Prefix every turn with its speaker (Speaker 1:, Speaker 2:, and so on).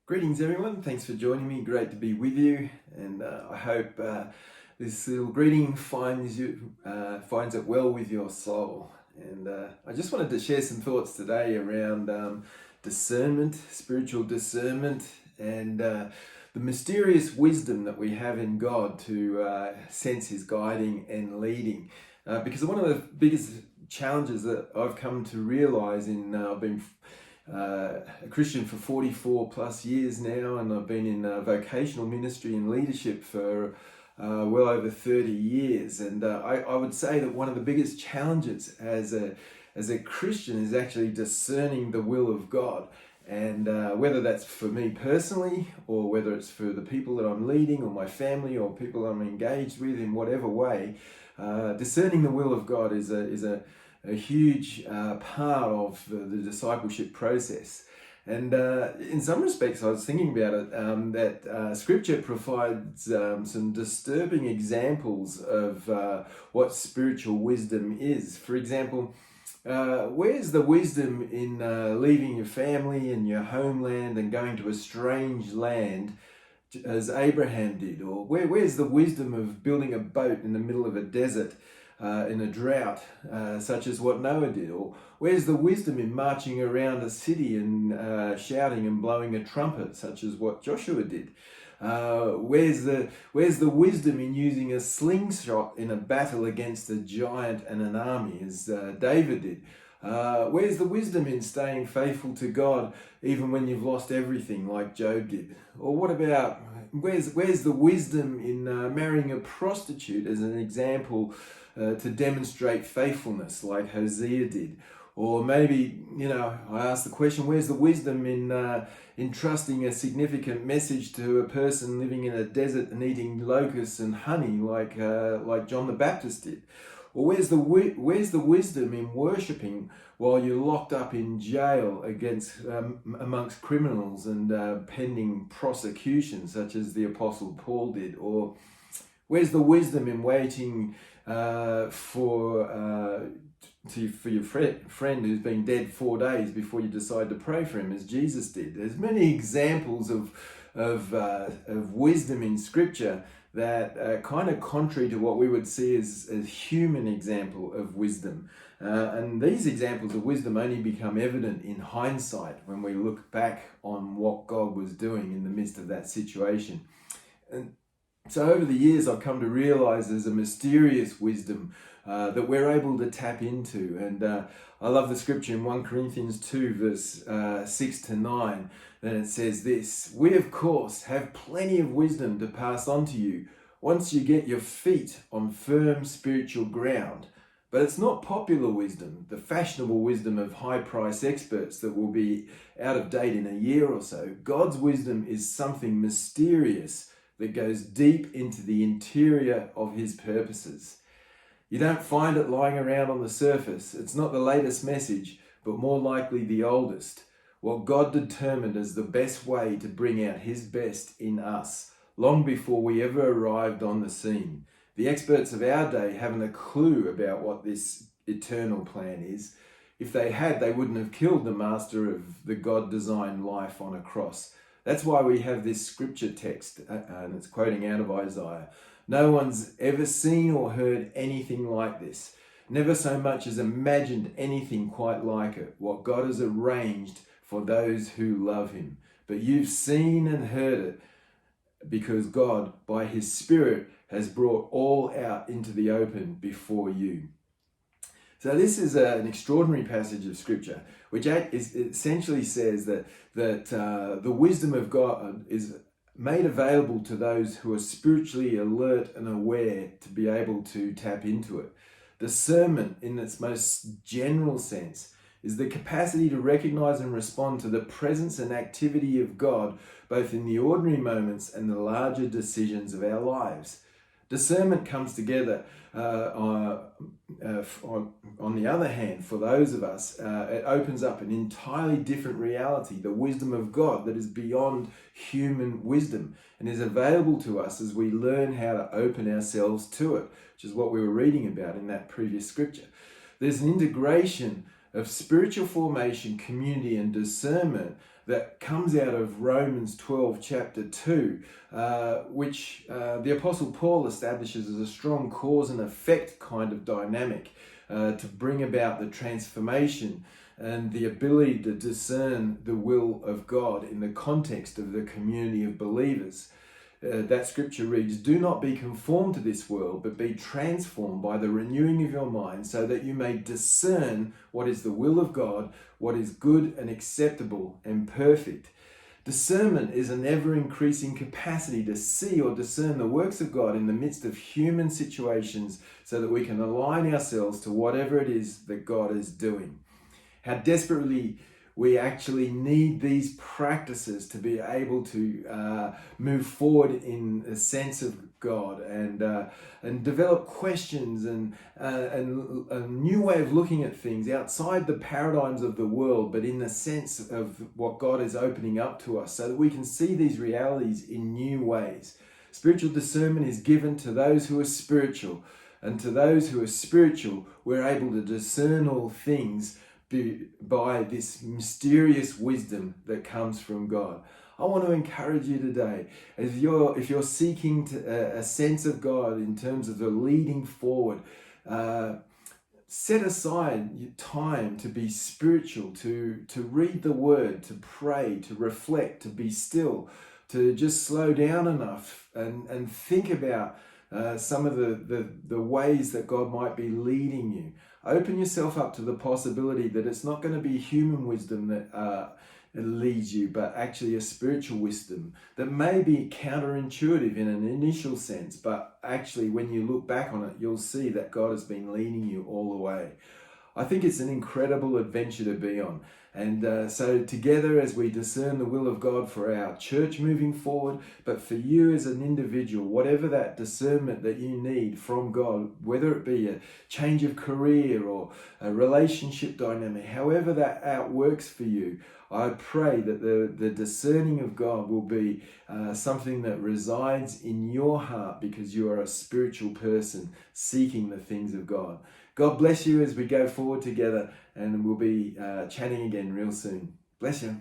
Speaker 1: Greetings, everyone. Thanks for joining me. Great to be with you, and I hope this little greeting finds it well with your soul. And I just wanted to share some thoughts today around discernment, spiritual discernment, and the mysterious wisdom that we have in God to sense His guiding and leading. Because one of the biggest challenges that I've come to realize in being a Christian for 44 plus years now, and I've been in vocational ministry and leadership for well over 30 years. And I would say that one of the biggest challenges as a Christian is actually discerning the will of God. And whether that's for me personally, or whether it's for the people that I'm leading, or my family, or people I'm engaged with in whatever way, discerning the will of God is a huge part of the discipleship process. And in some respects, I was thinking about it, that Scripture provides some disturbing examples of what spiritual wisdom is. For example, where's the wisdom in leaving your family and your homeland and going to a strange land as Abraham did? Or where's the wisdom of building a boat in the middle of a desert in a drought, such as what Noah did? Or where's the wisdom in marching around a city and shouting and blowing a trumpet, such as what Joshua did? Where's the wisdom in using a slingshot in a battle against a giant and an army, as David did? Where's the wisdom in staying faithful to God even when you've lost everything, like Job did? Or what about where's the wisdom in marrying a prostitute as an example to demonstrate faithfulness, like Hosea did? Or maybe, I ask the question, where's the wisdom in entrusting a significant message to a person living in a desert and eating locusts and honey, like John the Baptist did? Or where's the wisdom in worshipping while you're locked up in jail amongst criminals and pending prosecution, such as the Apostle Paul did? Or where's the wisdom in waiting for your friend who's been dead 4 days before you decide to pray for him, as Jesus did? There's many examples of wisdom in Scripture that are kind of contrary to what we would see as a human example of wisdom. And these examples of wisdom only become evident in hindsight when we look back on what God was doing in the midst of that situation. And so over the years, I've come to realize there's a mysterious wisdom that we're able to tap into. And I love the scripture in 1 Corinthians 2, verse 6 to 9. Then it says this: "We, of course, have plenty of wisdom to pass on to you once you get your feet on firm spiritual ground. But it's not popular wisdom, the fashionable wisdom of high-price experts that will be out of date in a year or so. God's wisdom is something mysterious that goes deep into the interior of His purposes. You don't find it lying around on the surface. It's not the latest message, but more likely the oldest. What God determined as the best way to bring out His best in us, long before we ever arrived on the scene. The experts of our day haven't a clue about what this eternal plan is. If they had, they wouldn't have killed the master of the God-designed life on a cross. That's why we have this scripture text, and it's quoting out of Isaiah. No one's ever seen or heard anything like this. Never so much as imagined anything quite like it. What God has arranged for those who love Him. But you've seen and heard it because God, by His Spirit, has brought all out into the open before you." So this is an extraordinary passage of Scripture, which essentially says that the wisdom of God is made available to those who are spiritually alert and aware to be able to tap into it. Discernment, in its most general sense, is the capacity to recognize and respond to the presence and activity of God, both in the ordinary moments and the larger decisions of our lives. Discernment comes together on the other hand, for those of us, it opens up an entirely different reality, the wisdom of God that is beyond human wisdom and is available to us as we learn how to open ourselves to it, which is what we were reading about in that previous scripture. There's an integration of spiritual formation, community, and discernment that comes out of Romans 12, chapter 2, which the Apostle Paul establishes as a strong cause and effect kind of dynamic to bring about the transformation and the ability to discern the will of God in the context of the community of believers. That scripture reads, "Do not be conformed to this world, but be transformed by the renewing of your mind, so that you may discern what is the will of God, what is good and acceptable and perfect." Discernment is an ever-increasing capacity to see or discern the works of God in the midst of human situations so that we can align ourselves to whatever it is that God is doing. How desperately we actually need these practices to be able to move forward in a sense of God and develop questions and a new way of looking at things outside the paradigms of the world, but in the sense of what God is opening up to us so that we can see these realities in new ways. Spiritual discernment is given to those who are spiritual, and to those who are spiritual, we're able to discern all things by this mysterious wisdom that comes from God. I want to encourage you today, if you're seeking a sense of God in terms of the leading forward, set aside time to be spiritual, to read the Word, to pray, to reflect, to be still, to just slow down enough and think about some of the ways that God might be leading you. Open yourself up to the possibility that it's not going to be human wisdom that leads you, but actually a spiritual wisdom that may be counterintuitive in an initial sense, but actually when you look back on it, you'll see that God has been leading you all the way. I think it's an incredible adventure to be on. And so together as we discern the will of God for our church moving forward, but for you as an individual, whatever that discernment that you need from God, whether it be a change of career or a relationship dynamic, however that outworks for you, I pray that the discerning of God will be something that resides in your heart because you are a spiritual person seeking the things of God. God bless you as we go forward together, and we'll be chatting again real soon. Bless you.